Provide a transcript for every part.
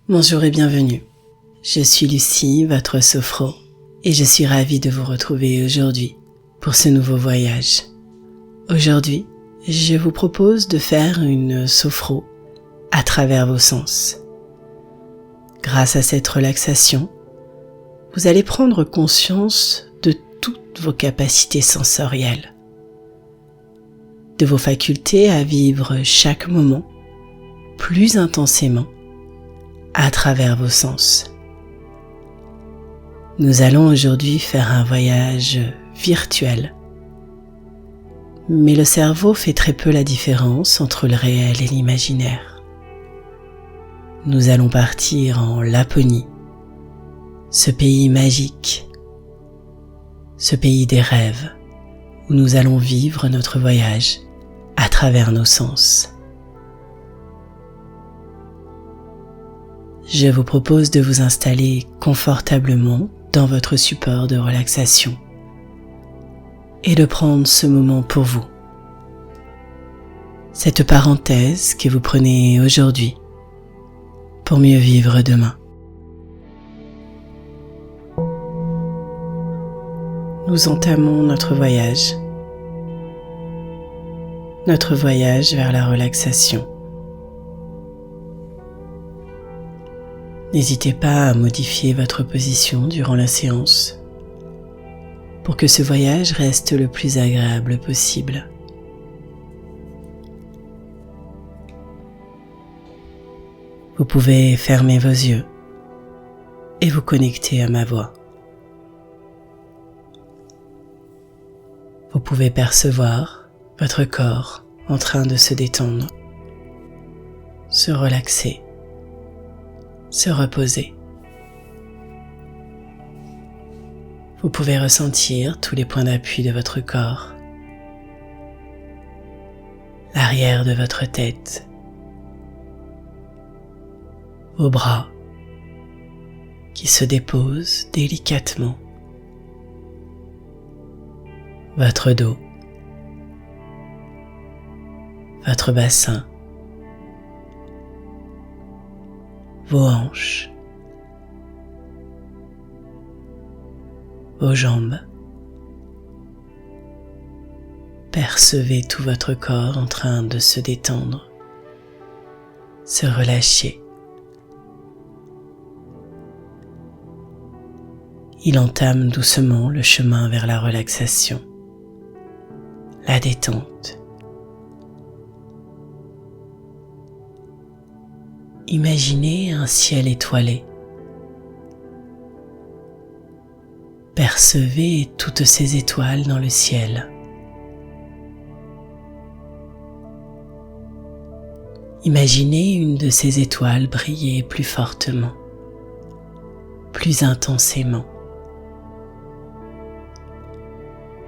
Bonjour et bienvenue. Je suis Lucie, votre sophro, et je suis ravie de vous retrouver aujourd'hui pour ce nouveau voyage. Aujourd'hui, je vous propose de faire une sophro à travers vos sens. Grâce à cette relaxation, vous allez prendre conscience de toutes vos capacités sensorielles, de vos facultés à vivre chaque moment plus intensément à travers vos sens. Nous allons aujourd'hui faire un voyage virtuel, mais le cerveau fait très peu la différence entre le réel et l'imaginaire. Nous allons partir en Laponie, ce pays magique, ce pays des rêves, où nous allons vivre notre voyage à travers nos sens. Je vous propose de vous installer confortablement dans votre support de relaxation et de prendre ce moment pour vous. Cette parenthèse que vous prenez aujourd'hui pour mieux vivre demain. Nous entamons notre voyage vers la relaxation. N'hésitez pas à modifier votre position durant la séance pour que ce voyage reste le plus agréable possible. Vous pouvez fermer vos yeux et vous connecter à ma voix. Vous pouvez percevoir votre corps en train de se détendre, se relaxer, se reposer. Vous pouvez ressentir tous les points d'appui de votre corps, l'arrière de votre tête, vos bras qui se déposent délicatement, votre dos, votre bassin, vos hanches, vos jambes. Percevez tout votre corps en train de se détendre, se relâcher. Il entame doucement le chemin vers la relaxation, la détente. Imaginez un ciel étoilé. Percevez toutes ces étoiles dans le ciel. Imaginez une de ces étoiles briller plus fortement, plus intensément.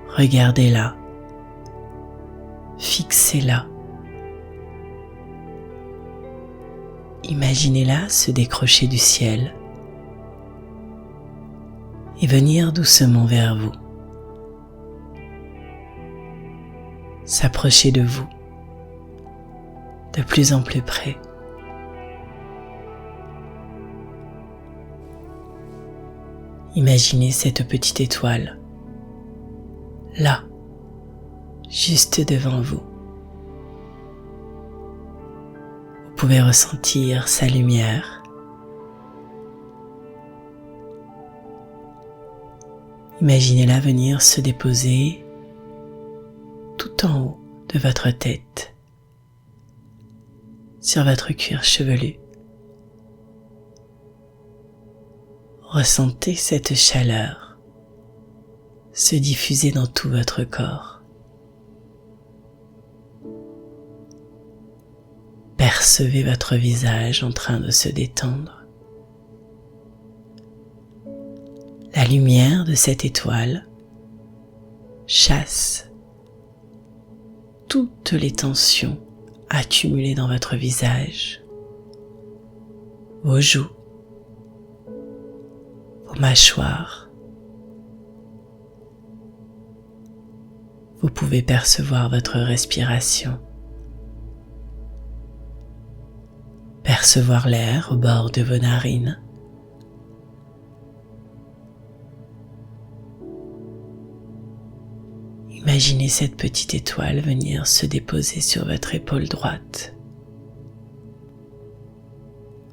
Regardez-la, fixez-la. Imaginez-la se décrocher du ciel et venir doucement vers vous, s'approcher de vous de plus en plus près. Imaginez cette petite étoile, là, juste devant vous. Vous pouvez ressentir sa lumière. Imaginez-la venir se déposer tout en haut de votre tête, sur votre cuir chevelu. Ressentez cette chaleur se diffuser dans tout votre corps. Percevez votre visage en train de se détendre. La lumière de cette étoile chasse toutes les tensions accumulées dans votre visage, vos joues, vos mâchoires. Vous pouvez percevoir votre respiration. percevoir l'air au bord de vos narines. Imaginez cette petite étoile venir se déposer sur votre épaule droite.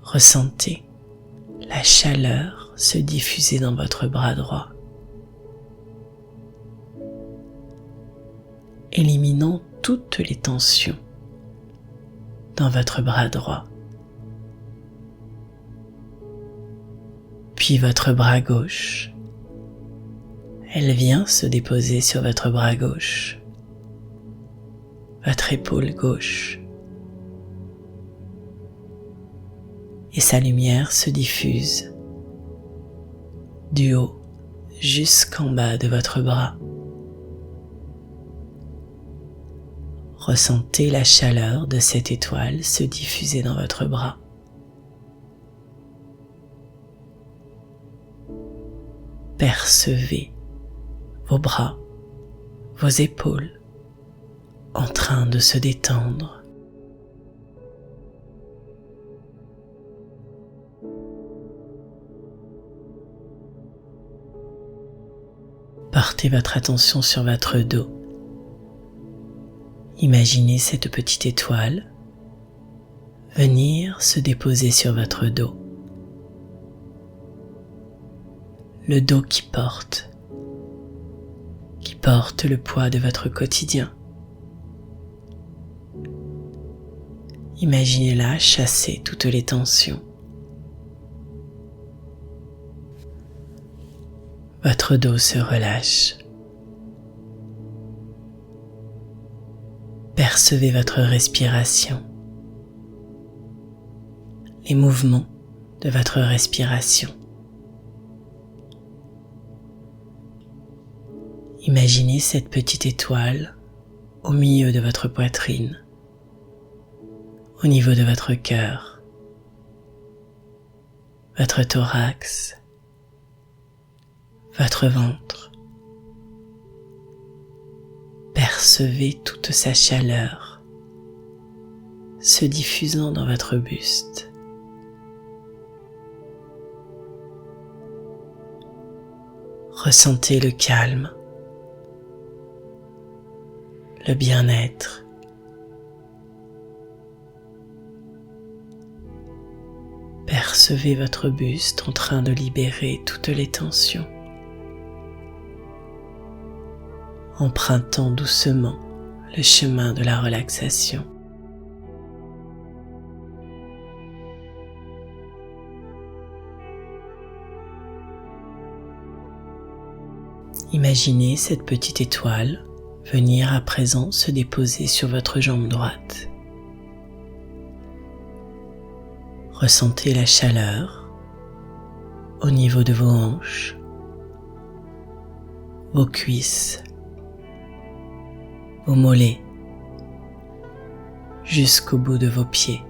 Ressentez la chaleur se diffuser dans votre bras droit, éliminant toutes les tensions dans votre bras droit. Puis votre bras gauche. Elle vient se déposer sur votre bras gauche, votre épaule gauche. Et sa lumière se diffuse du haut jusqu'en bas de votre bras. Ressentez la chaleur de cette étoile se diffuser dans votre bras. Percevez vos bras, vos épaules en train de se détendre. Portez votre attention sur votre dos. Imaginez cette petite étoile venir se déposer sur votre dos. Le dos qui porte le poids de votre quotidien. Imaginez-la chasser toutes les tensions. Votre dos se relâche. Percevez votre respiration, les mouvements de votre respiration. Imaginez cette petite étoile au milieu de votre poitrine, au niveau de votre cœur, votre thorax, votre ventre. Percevez toute sa chaleur se diffusant dans votre buste. Ressentez le calme, le bien-être. Percevez votre buste en train de libérer toutes les tensions, empruntant doucement le chemin de la relaxation. Imaginez cette petite étoile venir à présent se déposer sur votre jambe droite. Ressentez la chaleur au niveau de vos hanches, vos cuisses, vos mollets, jusqu'au bout de vos pieds.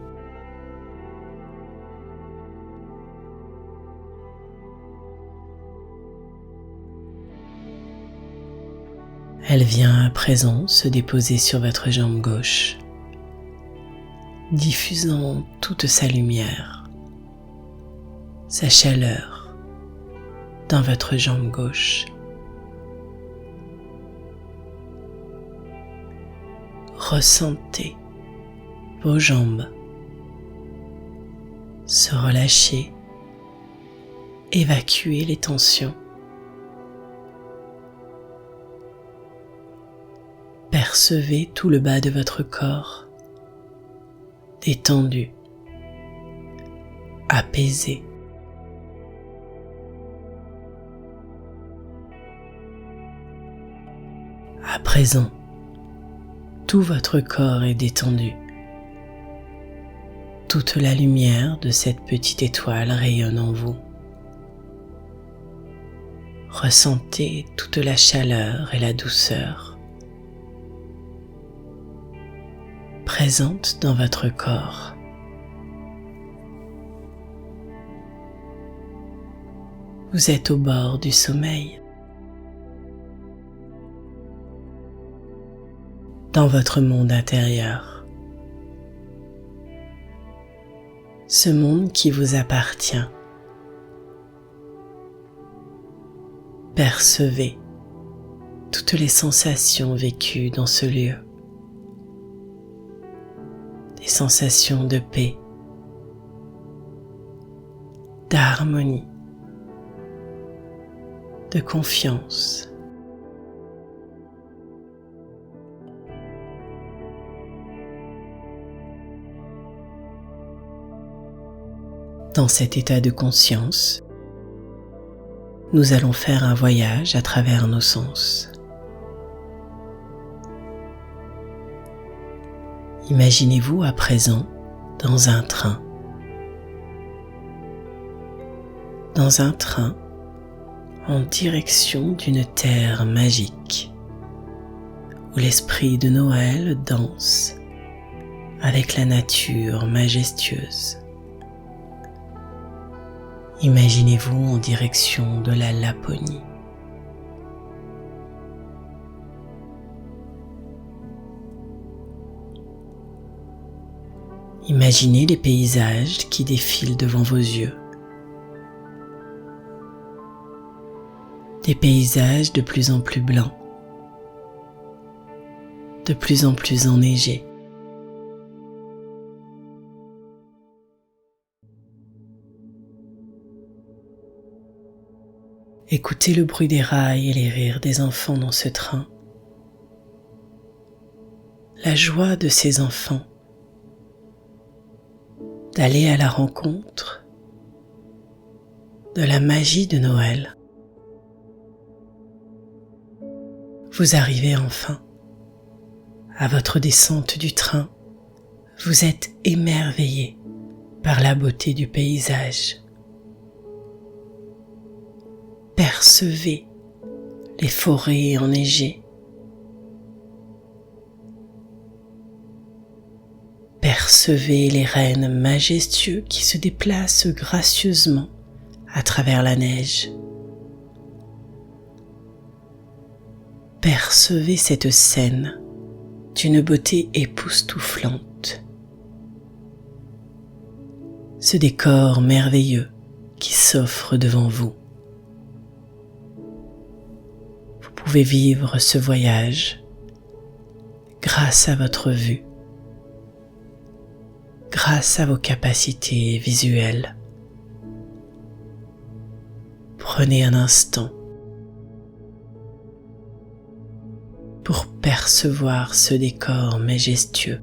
Elle vient à présent se déposer sur votre jambe gauche, diffusant toute sa lumière, sa chaleur dans votre jambe gauche. Ressentez vos jambes se relâcher, évacuer les tensions. Percevez tout le bas de votre corps, détendu, apaisé. À présent, tout votre corps est détendu. Toute la lumière de cette petite étoile rayonne en vous. Ressentez toute la chaleur et la douceur présente dans votre corps. Vous êtes au bord du sommeil. Dans votre monde intérieur. ce monde qui vous appartient. Percevez toutes les sensations vécues dans ce lieu. Des sensations de paix, d'harmonie, de confiance. Dans cet état de conscience, nous allons faire un voyage à travers nos sens. Imaginez-vous à présent dans un train. Dans un train en direction d'une terre magique où l'esprit de Noël danse avec la nature majestueuse. Imaginez-vous en direction de la Laponie. Imaginez les paysages qui défilent devant vos yeux. Des paysages de plus en plus blancs, de plus en plus enneigés. Écoutez le bruit des rails et les rires des enfants dans ce train. La joie de ces enfants d'aller à la rencontre de la magie de Noël. Vous arrivez enfin à votre descente du train. Vous êtes émerveillé par la beauté du paysage. Percevez les forêts enneigées. Percevez les rennes majestueux qui se déplacent gracieusement à travers la neige. Percevez cette scène d'une beauté époustouflante. Ce décor merveilleux qui s'offre devant vous. Vous pouvez vivre ce voyage grâce à votre vue, grâce à vos capacités visuelles. Prenez un instant pour percevoir ce décor majestueux.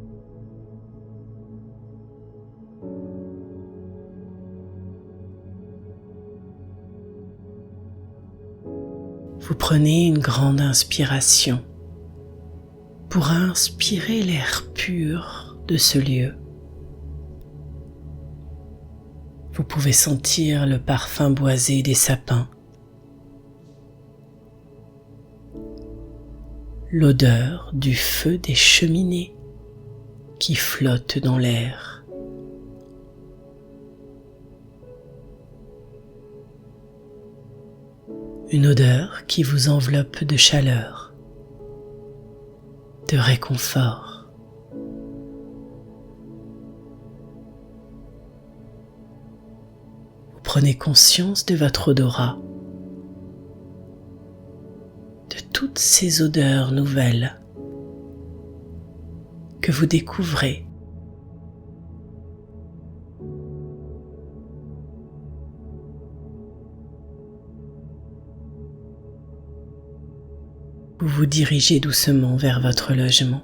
Vous prenez une grande inspiration pour inspirer l'air pur de ce lieu. Vous pouvez sentir le parfum boisé des sapins, l'odeur du feu des cheminées qui flotte dans l'air. Une odeur qui vous enveloppe de chaleur, de réconfort. Vous prenez conscience de votre odorat, de toutes ces odeurs nouvelles que vous découvrez. Vous vous dirigez doucement vers votre logement.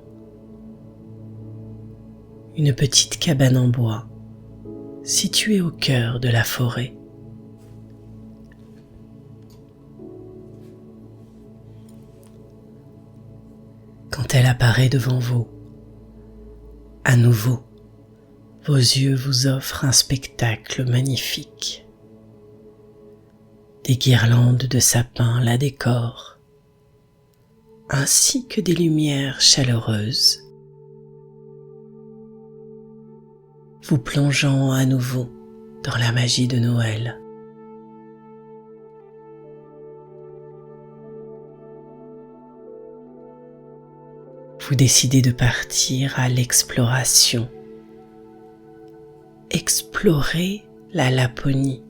Une petite cabane en bois située au cœur de la forêt. Quand elle apparaît devant vous, à nouveau, vos yeux vous offrent un spectacle magnifique. Des guirlandes de sapins la décorent, ainsi que des lumières chaleureuses, vous plongeant à nouveau dans la magie de Noël. Vous décidez de partir à l'exploration. explorer la Laponie,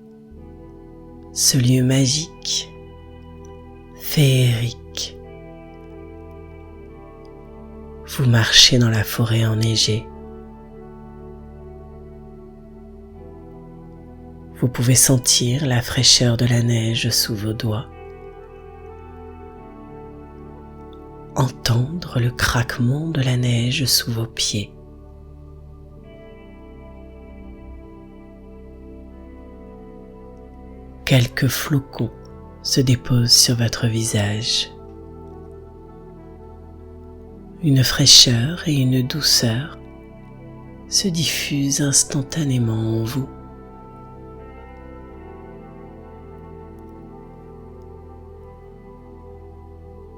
ce lieu magique, féerique. Vous marchez dans la forêt enneigée. Vous pouvez sentir la fraîcheur de la neige sous vos doigts, entendre le craquement de la neige sous vos pieds. Quelques flocons se déposent sur votre visage. Une fraîcheur et une douceur se diffusent instantanément en vous.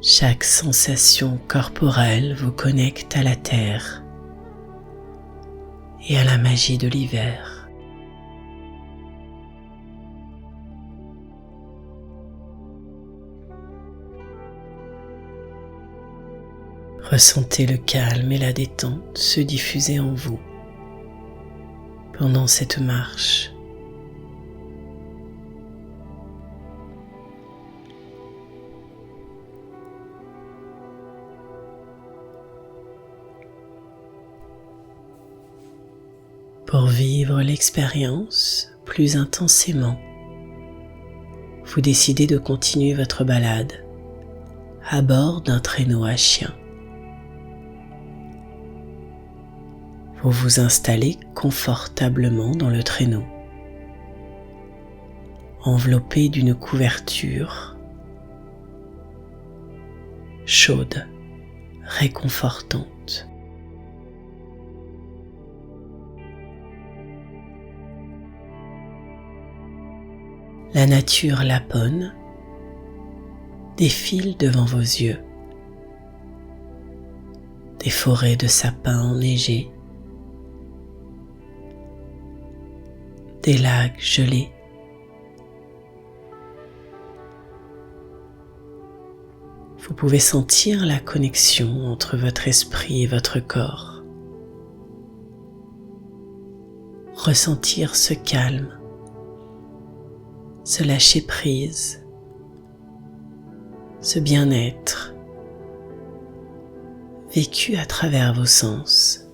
Chaque sensation corporelle vous connecte à la terre et à la magie de l'hiver. Ressentez le calme et la détente se diffuser en vous pendant cette marche. Pour vivre l'expérience plus intensément, vous décidez de continuer votre balade à bord d'un traîneau à chien. Vous vous installez confortablement dans le traîneau, enveloppé d'une couverture chaude, réconfortante. La nature lapone défile devant vos yeux. Des forêts de sapins enneigés, des lacs gelés, vous pouvez sentir la connexion entre votre esprit et votre corps, ressentir ce calme, ce lâcher prise, ce bien-être vécu à travers vos sens.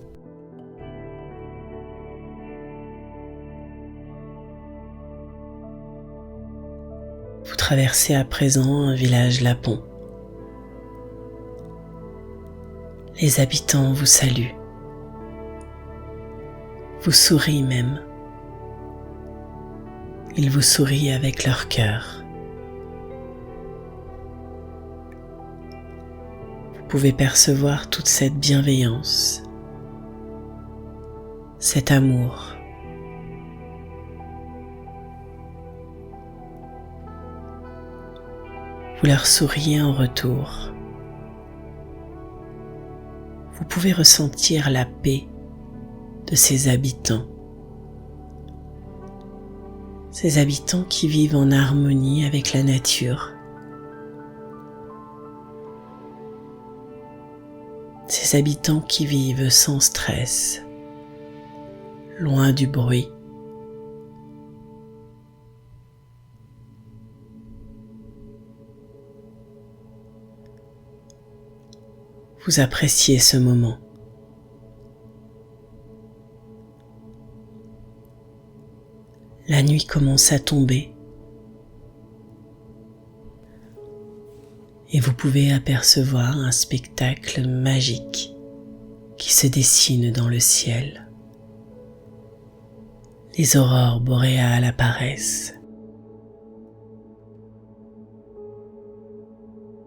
Vous traversez à présent un village lapon. Les habitants vous saluent, vous sourient même. Ils vous sourient avec leur cœur. Vous pouvez percevoir toute cette bienveillance, cet amour. Vous leur souriez en retour. Vous pouvez ressentir la paix de ces habitants. Ces habitants qui vivent en harmonie avec la nature. Ces habitants qui vivent sans stress, loin du bruit. Vous appréciez ce moment. La nuit commence à tomber et vous pouvez apercevoir un spectacle magique qui se dessine dans le ciel. Les aurores boréales apparaissent.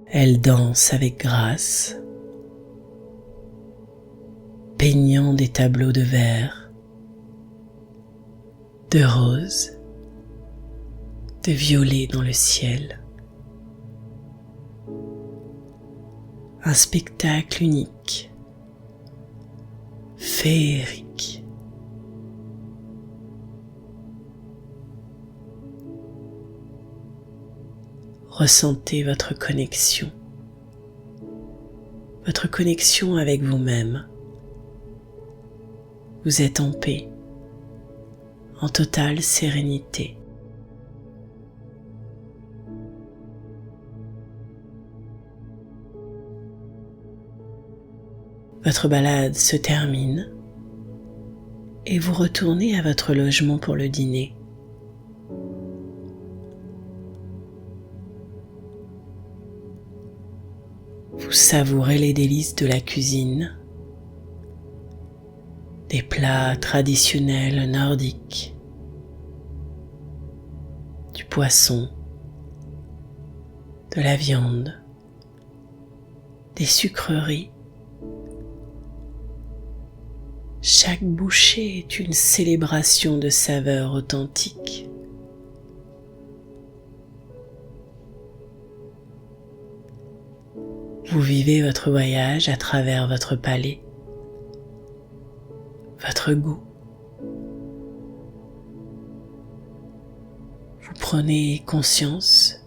Elles dansent avec grâce, peignant des tableaux de verre, de roses, de violets dans le ciel. Un spectacle unique, féerique. Ressentez votre connexion avec vous-même. Vous êtes en paix, en totale sérénité. Votre balade se termine et vous retournez à votre logement pour le dîner. Vous savourez les délices de la cuisine, des plats traditionnels nordiques, du poisson, de la viande, des sucreries. Chaque bouchée est une célébration de saveurs authentiques. Vous vivez votre voyage à travers votre palais, votre goût. Vous prenez conscience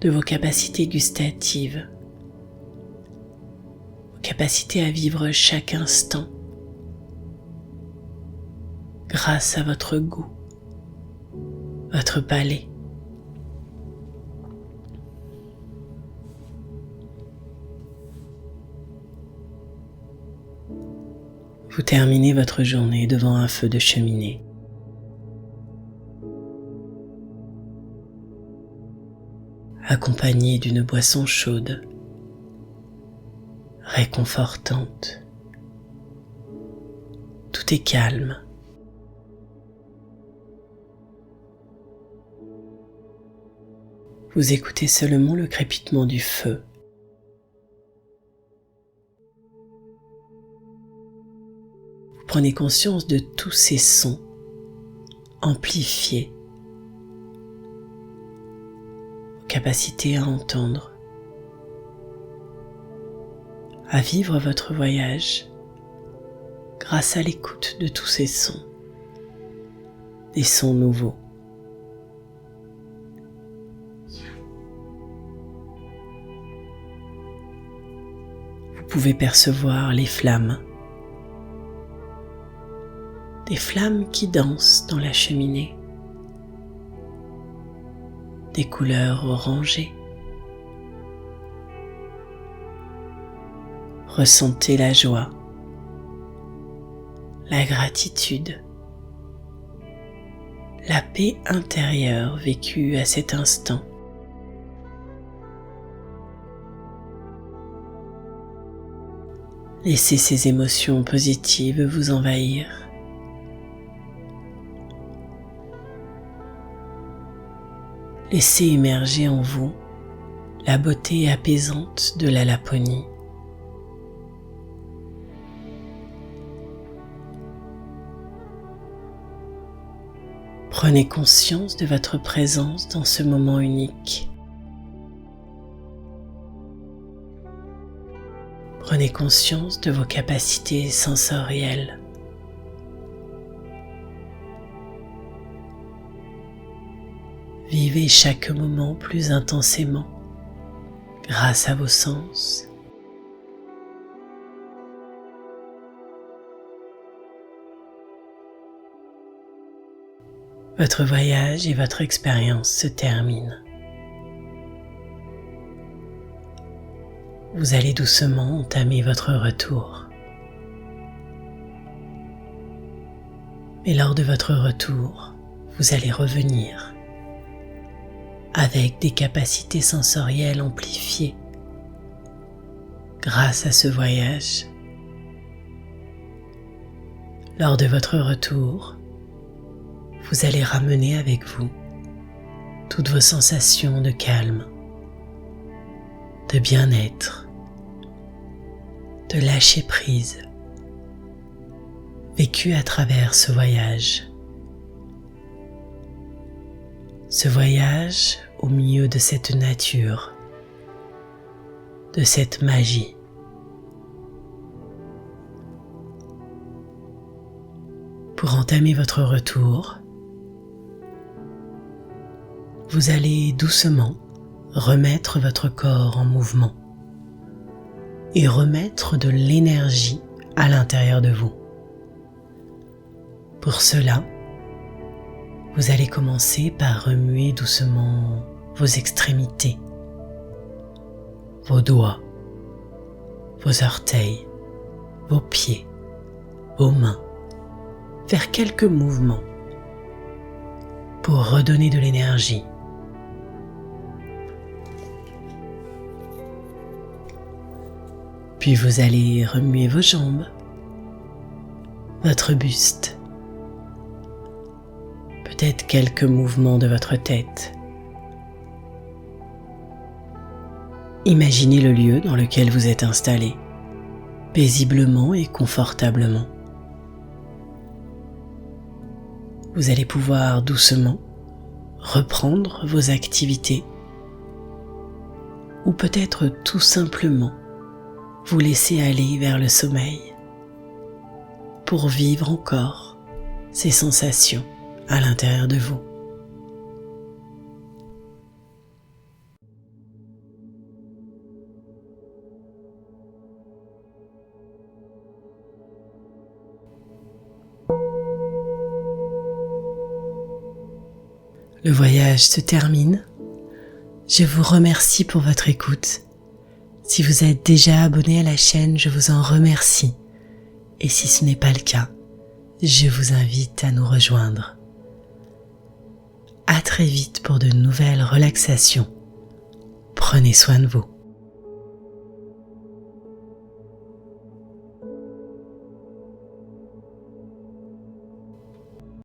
de vos capacités gustatives, vos capacités à vivre chaque instant grâce à votre goût, votre palais. Vous terminez votre journée devant un feu de cheminée. Accompagné d'une boisson chaude, réconfortante. Tout est calme. Vous écoutez seulement le crépitement du feu. Prenez conscience de tous ces sons amplifiés, vos capacités à entendre, à vivre votre voyage grâce à l'écoute de tous ces sons, des sons nouveaux. Vous pouvez percevoir les flammes, des flammes qui dansent dans la cheminée, des couleurs orangées. Ressentez la joie, la gratitude, la paix intérieure vécue à cet instant. Laissez ces émotions positives vous envahir. Laissez émerger en vous la beauté apaisante de la Laponie. Prenez conscience de votre présence dans ce moment unique. Prenez conscience de vos capacités sensorielles. Vivez chaque moment plus intensément grâce à vos sens. Votre voyage et votre expérience se terminent. Vous allez doucement entamer votre retour. Mais lors de votre retour, vous allez revenir avec des capacités sensorielles amplifiées grâce à ce voyage. Lors de votre retour, vous allez ramener avec vous toutes vos sensations de calme, de bien-être, de lâcher prise, vécues à travers ce voyage. Ce voyage au milieu de cette nature, de cette magie. Pour entamer votre retour, vous allez doucement remettre votre corps en mouvement et remettre de l'énergie à l'intérieur de vous. Pour cela, vous allez commencer par remuer doucement vos extrémités, vos doigts, vos orteils, vos pieds, vos mains, faire quelques mouvements pour redonner de l'énergie. Puis vous allez remuer vos jambes, votre buste, peut-être quelques mouvements de votre tête. Imaginez le lieu dans lequel vous êtes installé, paisiblement et confortablement. Vous allez pouvoir doucement reprendre vos activités ou peut-être tout simplement vous laisser aller vers le sommeil pour vivre encore ces sensations à l'intérieur de vous. Le voyage se termine. Je vous remercie pour votre écoute. Si vous êtes déjà abonné à la chaîne, je vous en remercie. Et si ce n'est pas le cas, je vous invite à nous rejoindre. À très vite pour de nouvelles relaxations. Prenez soin de vous.